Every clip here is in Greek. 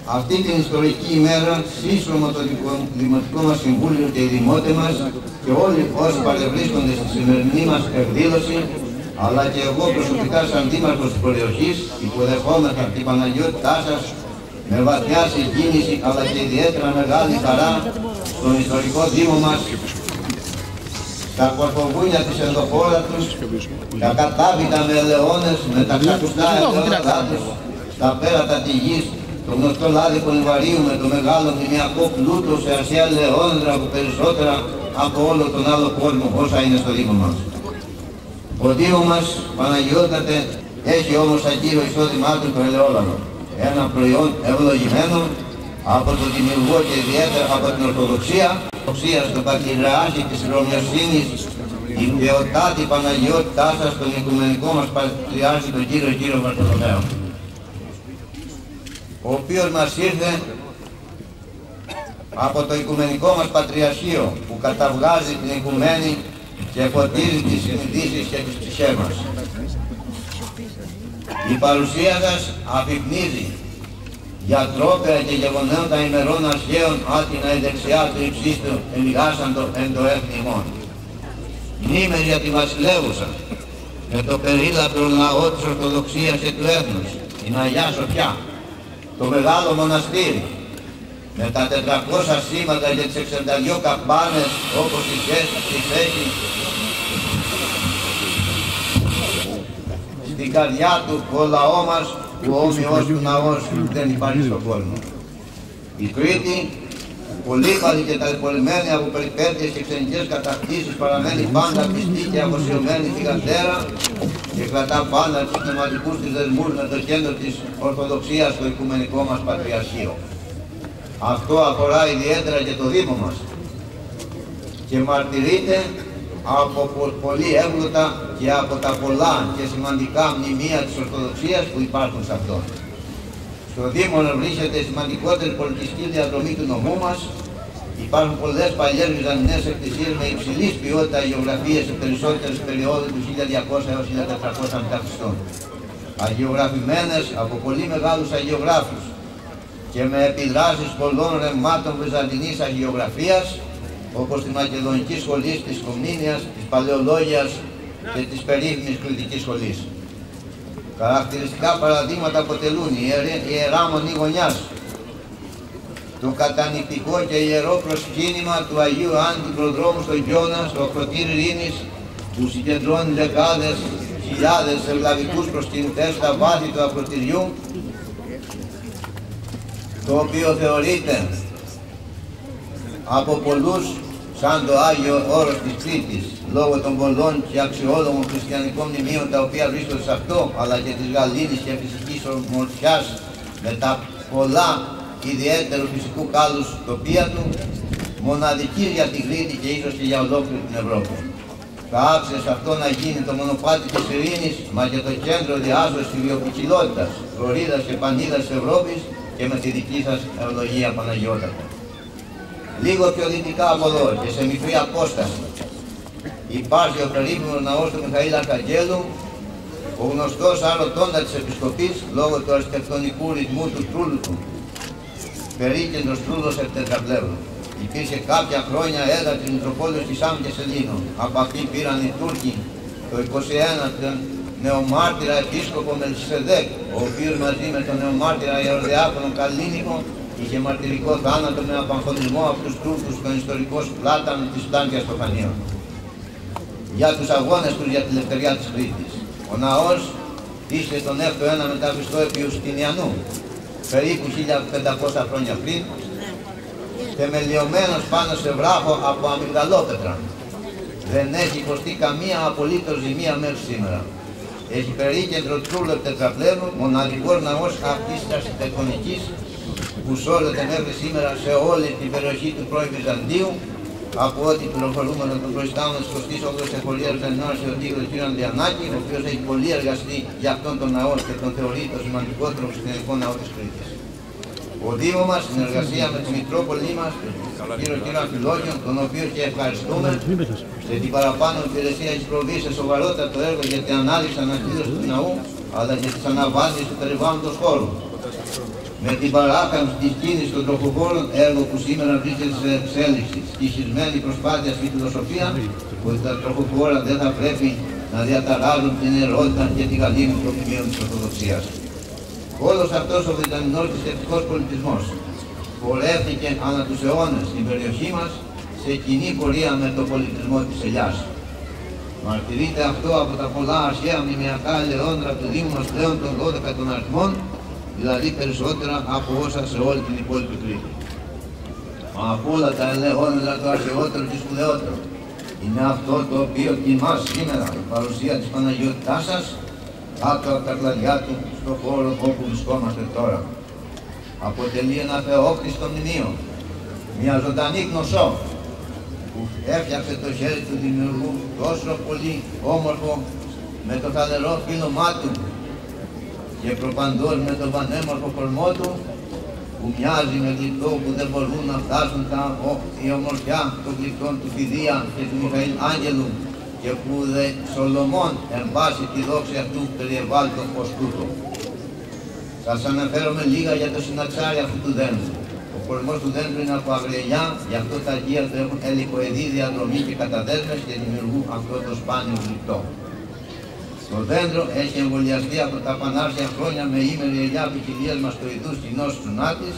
Αυτή την ιστορική ημέρα, σύσσωμα το Δημοτικό μας Συμβούλιο και οι δημότες μας και όλοι όσοι παρευρίσκονται στη σημερινή μας εκδήλωση, αλλά και εγώ προσωπικά σαν δήμαρχος της περιοχής, υποδεχόμεθα την Παναγιώτητά σας με βαθιά συγκίνηση αλλά και ιδιαίτερα μεγάλη χαρά στον ιστορικό Δήμο μας, τα κορφοβούνια της ενδοχώρας τους, τα κατάβητα με ελαιώνες, με τα ξακουστά ελαιόνατά τους, στα πέρατα της γης, το γνωστό λάδι Πολυβαρίου με το μεγάλο μνημιακό πλούτο σε αστεία ελαιόνατρα που περισσότερα από όλο τον άλλο κόσμο όσα είναι στο Δήμο μας. Ο Δήμο μας, Παναγιώτατε, έχει όμως σαν κύριο εισόδημά του το ελαιόλαδο. Ένα προϊόν ευλογημένο από τον δημιουργό και ιδιαίτερα από την Ορθοδοξία, στο Πατριάρχη της Ρωμιοσύνης, η Θεοτάτη Παναγιώτητά σας, τον Οικουμενικό μας Πατριάρχη, τον κύριο Βαρθολομαίο, ο οποίος μας ήρθε από το Οικουμενικό μας Πατριαρχείο που καταβγάζει την Οικουμένη και φωτίζει τις συνειδήσεις και τις ψυχές μας. Η παρουσία σας αφυπνίζει για τρόπαια και γεγονότα ημερών αρχαίων άτινα η δεξιά του υψίστου ελιγάσαντο εν το έθνη ημών. Μνήμες για τη βασιλεύουσα με το περίλαπρο λαό της Ορθοδοξίας και του έθνους, την Αγιά Σοφιά, το μεγάλο μοναστήρι με τα 400 σήματα και τις 62 καμπάνες όπως τις έχει στην καρδιά του ο λαό μας που όμοιος του ναός δεν υπάρχει στον κόσμο. Η Κρήτη, πολύπαλη και ταλαιπωρημένη από περιπέτειες και ξενικές κατακτήσεις, παραμένει πάντα πιστή και αφοσιωμένη θυγατέρα και κρατά πάντα τους πνευματικούς της δεσμούς με το κέντρο της Ορθοδοξίας στο Οικουμενικό μας Πατριαρχείο. Αυτό αφορά ιδιαίτερα και το Δήμο μας και μαρτυρείται από πολύ εύγλωτα και από τα πολλά και σημαντικά μνημεία της Ορθοδοξίας που υπάρχουν σε αυτό. Στο Δήμο βρίσκεται η σημαντικότερη πολιτιστική διαδρομή του νομού μας. Υπάρχουν πολλές παλιές βυζαντινές εκκλησίες με υψηλής ποιότητα αγιογραφίες σε περισσότερες περιόδους του 1200 έως 1400 μετά. Αγιογραφημένες από πολύ μεγάλους αγιογράφους και με επιδράσεις πολλών ρευμάτων βυζαντινής αγιογραφίας, όπως τη Μακεδονική Σχολή της Κομνήνιας, της Παλαιολόγιας και της περίφημης Κρητικής Σχολής. Χαρακτηριστικά παραδείγματα αποτελούν η Ιερά Μονή Γωνιάς, το κατανυκτικό και ιερό προσκύνημα του Αγίου Άννη Προδρόμου στον Γιώνα, στο ακροτήρι Ειρήνης, που συγκεντρώνει δεκάδες χιλιάδες ευλαβικούς προσκυνητές στα βάθη του ακροτηριού, το οποίο θεωρείται από πολλούς σαν το Άγιο Όρος της Κρήτης, λόγω των πολλών και αξιόλογων χριστιανικών μνημείων τα οποία βρίσκονται σε αυτό, αλλά και της γαλήνης και φυσικής ομορφιάς με τα πολλά ιδιαίτερου φυσικού κάλους τοπία του, μοναδική για την Κρήτη και ίσως και για ολόκληρη την Ευρώπη. Θα άξιζε αυτό να γίνει το μονοπάτι της ειρήνης, μα και το κέντρο διάσωσης της βιοποικιλότητας, χλωρίδας και πανίδας της Ευρώπης και με τη δική σας ευλογία Παναγιώτατα. Λίγο πιο δυτικά από εδώ και σε μικρή απόσταση υπάρχει ο περίφημος ναός του Μιχαήλ Αρχαγγέλου, ο γνωστός άρωτοντα της Επισκοπής λόγω του αρχιτεκτονικού ρυθμού του τρούλου του, περίκεντρος τρούλος επτετραπλεύρου. Υπήρχε κάποια χρόνια έδρα της Μητροπόλεως της Άμ και Σελήνων. Από αυτή πήραν οι Τούρκοι το 21 τον νεομάρτυρα επίσκοπο Μελισεδέκ, ο οποίος μαζί με τον νεομάρτυρα Ιεροδιάκονο Καλλίνικο είχε μαρτυρικό θάνατο με απαγχωνισμό από τους Τούρκους στον ιστορικό Πλάτανο της Στάνκιας στο Χανίο, για τους αγώνες τους για τη ελευθερία της Κρήτης. Ο ναός ήρθε τον 6ο αιώνα μετά Χριστό επί Ιουστινιανού, περίπου 1500 χρόνια πριν, θεμελιωμένος πάνω σε βράχο από αμυγδαλόπετρα. Δεν έχει υποστεί καμία απολύτως ζημία μέχρι σήμερα. Έχει περίκεντρο τρούλο τετραπλέγου, μοναδικός ναός αυτής της αρχιτεκτονικής που σώζεται μέχρι σήμερα σε όλη την περιοχή του πρώην Βυζαντίου, από ό,τι πληροφορούμε με τον προϊστάμενο της 28ης Εφορίας Ενώσης ο Τίγρος κ. Διανάκη, ο οποίος έχει πολύ εργαστεί για αυτόν τον ναό και τον θεωρεί το σημαντικότερο χριστιανικό ναό της Κρήτης. Ο Δήμο μας, στην εργασία με τη Μητρόπολη μας, τον κύριο Αμφιλόγιο, τον οποίο και ευχαριστούμε, σε την παραπάνω υπηρεσία έχει προβεί σε σοβαρότατο έργο για την ανάλυση ανακύλωση του ναού, αλλά και της αναβάθμισης του περιβάλλοντος χώρου. με την παράκαμψη της κίνησης των τροχοφόρων, έργο που σήμερα βρίσκεται σε εξέλιξη, στη σχισμένη προσπάθεια στη φιλοσοφία, ότι τα τροχοφόρα δεν θα πρέπει να διαταράζουν την ιερότητα και τη γαλήνη των μνημείων της Ορθοδοξίας. Όλος αυτός ο Βρετανινός θρησκευτικός πολιτισμός πορεύτηκε ανά τους αιώνες στην περιοχή μας σε κοινή πορεία με τον πολιτισμό της ελιάς. Μαρτυρείται αυτό από τα πολλά αρχαία μνημειακά ελαιόντρα του Δήμου μας πλέον των 12 των αριθμών, δηλαδή περισσότερα από όσα σε όλη την υπόλοιπη Κρήτη. Μα από όλα τα ελαιόντρα το αρχαιότερο και σπουδαιότερο είναι αυτό το οποίο τιμά σήμερα η παρουσία της Παναγιώτητάς σας κάτω από τα κλαδιά του στον χώρο όπου βρισκόμαστε τώρα. Αποτελεί ένα θεόκτιστο μνημείο, μια ζωντανή γνωσό που έφτιαξε το χέρι του δημιουργού τόσο πολύ όμορφο με το θαλερό φύλλωμά του και προπαντός με τον πανέμορφο κορμό του που μοιάζει με γλυπτό που δεν μπορούν να φτάσουν η ομορφιά των γλυπτών του Φιδία και του Μιχαήλ Άγγελου και που δε Σολομών εμπάσει τη δόξη αυτού περιεβάλλοντος ως τούτο. Σας αναφέρομαι λίγα για το συναξάρι αυτού του δέντρου. Ο κορμός του δέντρου είναι από αγριελιά, γι' αυτό τα αργία του έχουν ελικοειδή διαδρομή και καταδέσμες και δημιουργούν αυτό το σπάνιο γλυπτό. Το δέντρο έχει εμβολιαστεί από τα πανάρσια χρόνια με ήμερη ελιά ποικιλίας μαστοειδούς κοινός τσουνάτης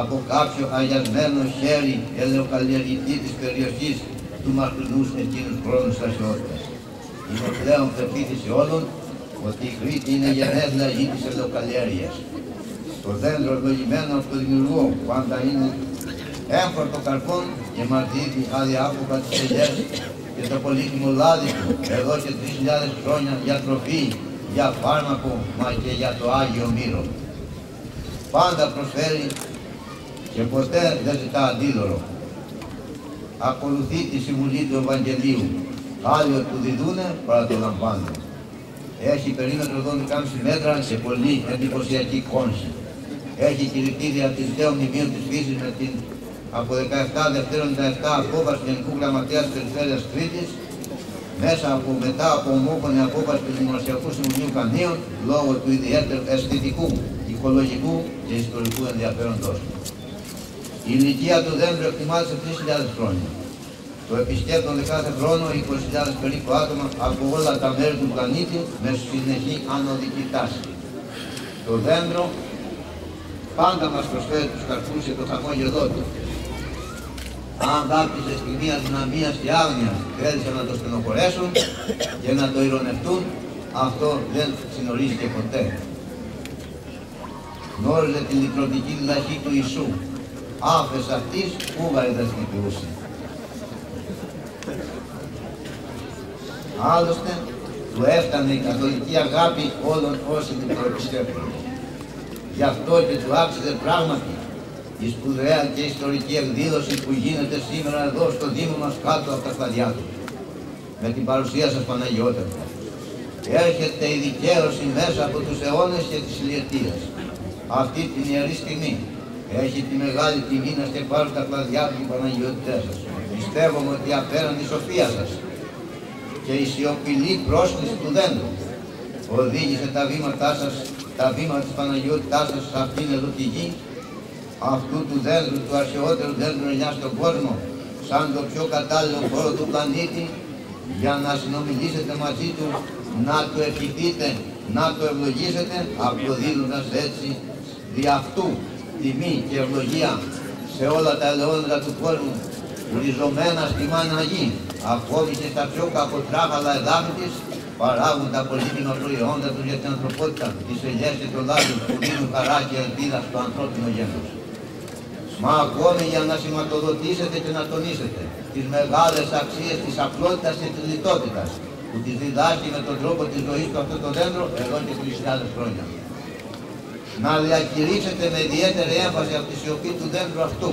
από κάποιο αγιασμένο χέρι ελαιοκαλλιεργητή της περιοχής του μακρινούς εκείνους χρόνους αρχαιότητας. Είναι πλέον πεποίθηση όλων ότι η Κρήτη είναι γενέθλια γη της ελαιοκαλλιέργειας. Το δέντρο ευλογημένο από τον δημιουργό πάντα είναι έμφορτο καρπών και μαρτύρει αδιάποκα τις ελιές και το πολύτιμο λάδι του εδώ και 3.000 χρόνια για τροφή, για φάρμακο, μα και για το Άγιο Μύρο. Πάντα προσφέρει και ποτέ δεν ζητά αντίδωρο. Ακολουθεί τη συμβουλή του Ευαγγελίου. Άλλοι του διδούνε παρά το λαμβάνουν. Έχει περίμετρο 12,5 μέτρα σε πολύ εντυπωσιακή κόνση. Έχει κηρυχτεί δια της Θεού μνημείου της φύσης με την από 17 Δευτέρων 97 απόφαση του Γενικού Γραμματέα της Περιφέρειας Κρήτης, μετά από ομόφωνη απόφαση του Δημοσιακού Συμβουλίου Κανίων, λόγω του ιδιαίτερου αισθητικού, οικολογικού και ιστορικού ενδιαφέροντος του. Η ηλικία του δέντρου εκτιμάται σε 3.000 χρόνια. Το επισκέπτονται κάθε χρόνο 20.000 περίπου άτομα από όλα τα μέρη του πλανήτη με συνεχή ανωδική τάση. Το δέντρο πάντα μας προσφέρει τους καρπούς και το χαμόγελό του. Αν κάποιοι σε στιγμή αδυναμίας και άγνοιας θέλησαν να το στενοχωρέσουν και να το ειρωνευτούν, αυτό δεν συνορίστηκε ποτέ. Γνώριζε τη λυτρωτική διδαχή του Ιησού. Άφες αυτής ούγαρη δεν σκυπιούσε. Άλλωστε, του έφτανε η καθολική αγάπη όλων όσοι την προεπισκέπτουν. Γι' αυτό και του άξιζε πράγματι η σπουδαία και ιστορική εκδήλωση που γίνεται σήμερα εδώ στο Δήμο μας κάτω από τα κλαδιά του. Με την παρουσία σας Παναγιώτευτα. Έρχεται η δικαίωση μέσα από τους αιώνες και τις ηλιετίες. Αυτή την ιερή στιγμή έχει τη μεγάλη τιμή να στεφάρουν τα κλαδιά του οι Παναγιώτητές σας. Πιστεύουμε ότι απέραν η σοφία σας και η σιωπηλή πρόσκληση του δέντρου οδήγησε τα βήματά σας, τα βήματα της Παναγιώτητάς σας σε αυτήν εδώ τη γη, αυτού του δέντρου, του αρχαιότερου δέντρου ελιάς στον κόσμο, σαν το πιο κατάλληλο χώρο του πλανήτη, για να συνομιλήσετε μαζί του, να του ευχηθείτε, να το ευλογήσετε, αποδίδοντας έτσι δι' αυτού τιμή και ευλογία σε όλα τα ελαιόντρα του κόσμου, ριζωμένα στη μάνα γη, ακόμη και στα πιο κακοτράχαλα εδάφη της, παράγουν τα πολύτιμα προϊόντα τους για την ανθρωπότητα, τις ελιές και το λάδι που δίνουν χαρά και ελπίδα στο ανθρώπινο γένος. Μα ακόμη για να σηματοδοτήσετε και να τονίσετε τις μεγάλες αξίες της απλότητας και της λιτότητας που τις διδάσκει με τον τρόπο της ζωής του αυτό το δέντρο εδώ και 3.000 χρόνια. Να διακηρύξετε με ιδιαίτερη έμφαση από τη σιωπή του δέντρου αυτού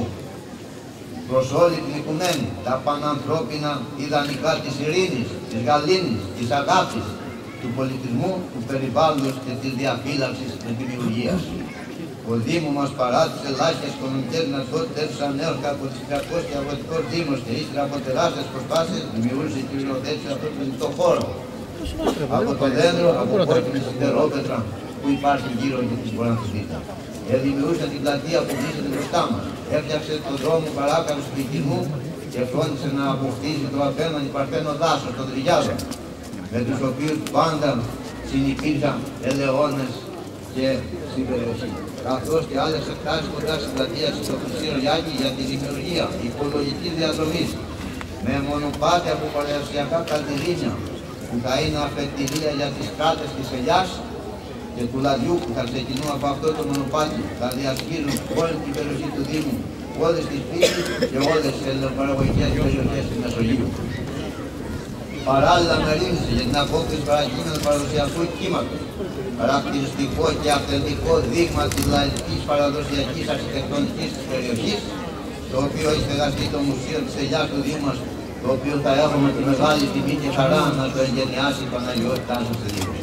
προς όλη την οικουμένη τα πανανθρώπινα ιδανικά της ειρήνης, της γαλήνης, της αγάπης, του πολιτισμού, του περιβάλλοντος και της διαφύλαξης της δημιουργίας. Ο Δήμος μας παρά τις ελάχιστες οικονομικές δυνατότητες σαν νέος από τις 300 και αγροτικός Δήμος και ύστερα από τεράστιες προσπάθειες δημιούργησε και υιοθέτησε αυτό το λιτό χώρο. Από το δέντρο, από κόκκινη σιδερόπετρα που υπάρχει γύρω και τις μπορεί να τη δείτε. δημιούργησε την πλατεία που βρίσκεται μπροστά μας, έφτιαξε τον δρόμο παράκαλου του Πικινού και φρόντισε να αποκτήσει το απέναντι παρθένο δάσος, τον Τριγιάδο, με τους οποίους πάντα συνυπήρχαν ελαιώνες και στην περιοχή. Καθώς και άλλες εκτάσεις κοντά στην πλατεία στο Χρυσή Ρογιάκη για τη δημιουργία οικολογικής διαδρομής με μονοπάτια από παραδοσιακά καλτηρίνια που θα είναι αφετηρία για τις κράτες της ελιάς και του λαδιού που θα ξεκινούν από αυτό το μονοπάτι, θα διασχίζουν όλη την περιοχή του Δήμου, όλες τις πίστες και όλες τις ελληνοπαραγωγικές περιοχές της Μεσογείου. Παράλληλα μερίμνησε για την απόκτηση παρακείμενου παραδοσιακού κύματος, χαρακτηριστικό και αυθεντικό δείγμα της λαϊκής παραδοσιακής αρχιτεκτονικής της περιοχής, το οποίο έχει στεγαστεί το Μουσείο της Ελιάς του Δήμου μας, το οποίο θα έχουμε τη μεγάλη τιμή και χαρά να το εγγενιάσει η Παναγιώτητά σας στη Δήμο.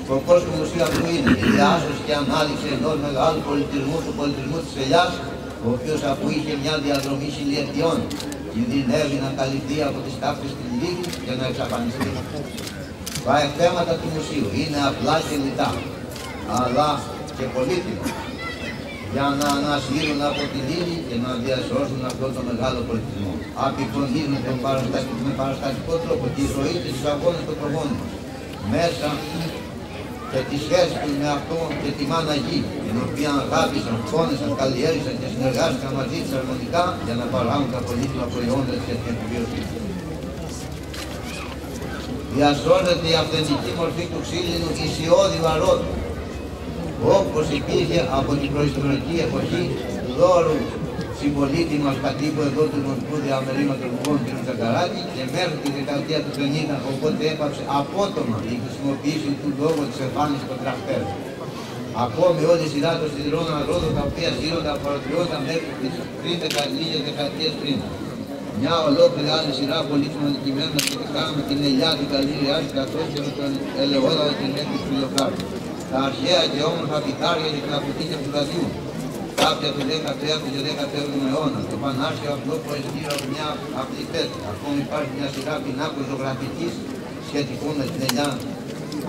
Σκοπός του Μουσείου αυτού είναι η διάσωση και ανάλυση ενός μεγάλου πολιτισμού, του πολιτισμού της Ελιάς, ο οποίος αφού είχε μια διαδρομή χιλιετιών, κινδυνεύει να καλυφθεί από τις τάφτες της λίγης και να εξαφανιστεί. Τα εκθέματα του Μουσείου είναι απλά και λιτά, αλλά και πολύτιμα, για να ανασύρουν από τη λίγη και να διασώσουν αυτό το μεγάλο πολιτισμό. Απεικονίζουν με παραστατικό τρόπο τη ζωή και τους αγώνες των προγόνων μας, μέσα και τη σχέση του με αυτό και τη μάνα γη, την οποία αγάπησαν, φώνησαν, καλλιέργησαν και συνεργάστηκαν μαζί της αρμονικά για να παράγουν τα πολύτιμα προϊόντα και την επιβίωση. Διασώζεται η αυθεντική μορφή του ξύλινου ισιώδη βαρότου, όπως υπήρχε από την προϊστορική εποχή του δώρου συμπολίτη μας κατοίκου εδώ του Δημοτικού Διαμερήματος του κ. Τσακαράκη και μέχρι τη δεκαετία του 50, οπότε έπαψε απότομα η χρησιμοποίηση του λόγου της εμφάνισης των τραχτέρων. Ακόμη όλη η σειρά των σιδηρών αγρότων τα οποία σύρονται απαρατριώταν μέχρι τις λίγες δεκαετίες πριν. Μια ολόκληρη άλλη σειρά πολύτιμων αντικειμένων σχετικά με την ελιά, την καλή ριάση καθώς και με τον ελαιόδαο και μέχρι του φιλοκάρπου. Τα αρχαία και όμορφα πιτάρια και τα κουτίκια του λαδιού, κάποια του 16ου και 17ου αιώνα, το πανάρχαιο απλό προεστήριο από μια απλή πέτρα. Ακόμη υπάρχει μια σειρά πινάκων ζωγραφικής σχετικών με την ελιά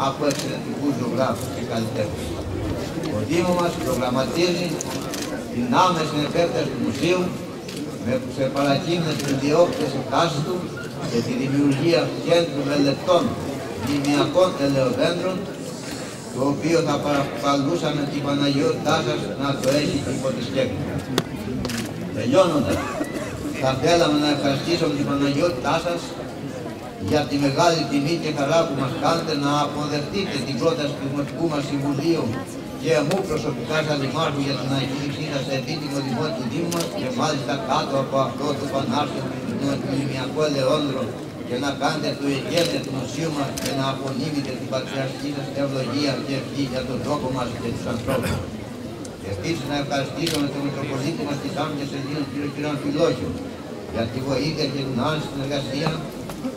από εξαιρετικούς ζωγράφους και καλλιτέχνες. Ο Δήμος μας προγραμματίζει την άμεση επέκταση του μουσείου σε παρακείμενες ιδιόκτητες εκτάσεις του και τη δημιουργία κέντρου μελετών μνημιακών ελαιοδέντρων, το οποίο θα παρακαλούσαμε την Παναγιώτητά σας να το έχει υπό τη σκέπη. Τελειώνοντας, θα θέλαμε να ευχαριστήσουμε την Παναγιώτητά σας για τη μεγάλη τιμή και χαρά που μας κάνετε να αποδεχτείτε την πρόταση του Δημοτικού μας Συμβουλίου και μου προσωπικά σαν Δημάρχου για την ανακοίνησή σας σε επίτιμο δημότιο του Δήμου μας και μάλιστα κάτω από αυτό το πανάρχιο του μνημιακού ελαιόδεντρο και να κάνετε το ηγέτη του Μουσείου μας και να απονείμετε την πατριαρχική σας ευλογία και ευχή για τον τόπο μας και τους ανθρώπους. Επίσης να ευχαριστήσουμε τον Μητροπολίτη μας της Άμμιας Ελλήνων κ. Αμφιλόχιο για τη βοήθεια και την άλλη συνεργασία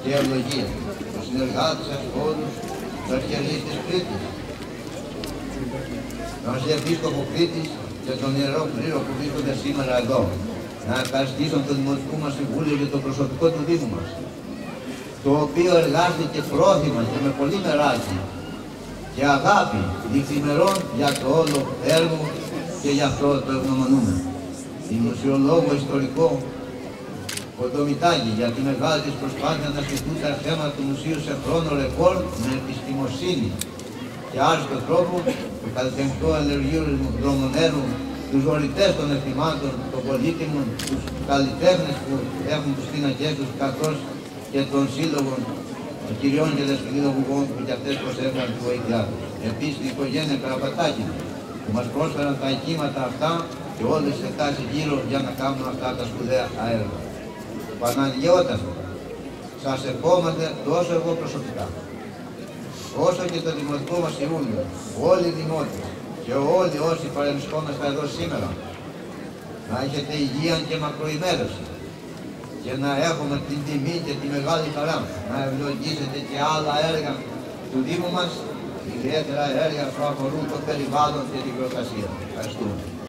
και ευλογία. Τους συνεργάτες σας όλους, τους αρχιερείς της Κρήτης, τον Αρχιεπίσκοπο Κρήτης και τον Ιερό Κλήρο που βρίσκονται σήμερα εδώ. Να ευχαριστήσουμε το Δημοτικό μας Συμβούλιο για το προσωπικό του Δήμου μας, το οποίο εργάστηκε πρόθυμα και με πολύ μεράκι και αγάπη νυχθημερών για το όλο έργο και για αυτό το ευγνωμονούμε. Την μουσιολόγο ιστορικό Κοντομητάκη για τη μεγάλη της προσπάθεια να σκεφτούν τα θέματα του Μουσείου σε χρόνο ρεκόρ με επιστημοσύνη και άριστο τρόπο, το καλλιτεχνικό αλλεργείο δρομονέρου, τους οριτές των εθιμάτων, των πολύτιμων, τους καλλιτέχνες που έχουν τους πίνακες τους, καθώς και των σύλλογων των κυριών και δεσποινίδων βουβών που και αυτές προσέφεραν τη βοήθειά τους. Επίσης η οικογένεια Καραπατάκη που μας πρόσφεραν τα οικήματα αυτά και όλες τις εκτάσεις γύρω για να κάνουν αυτά τα σπουδαία έργα. Παναγιώτας, σας ευχόμαστε τόσο εγώ προσωπικά, όσο και το Δημοτικό μας Συμβούλιο, όλοι οι δημότες και όλοι όσοι παρευρισκόμαστε εδώ σήμερα, να έχετε υγεία και μακροημέρωση και να έχουμε την τιμή και τη μεγάλη χαρά να ευλογήσετε και άλλα έργα του Δήμου μας, ιδιαίτερα έργα που αφορούν το περιβάλλον και την προστασία. Ευχαριστούμε.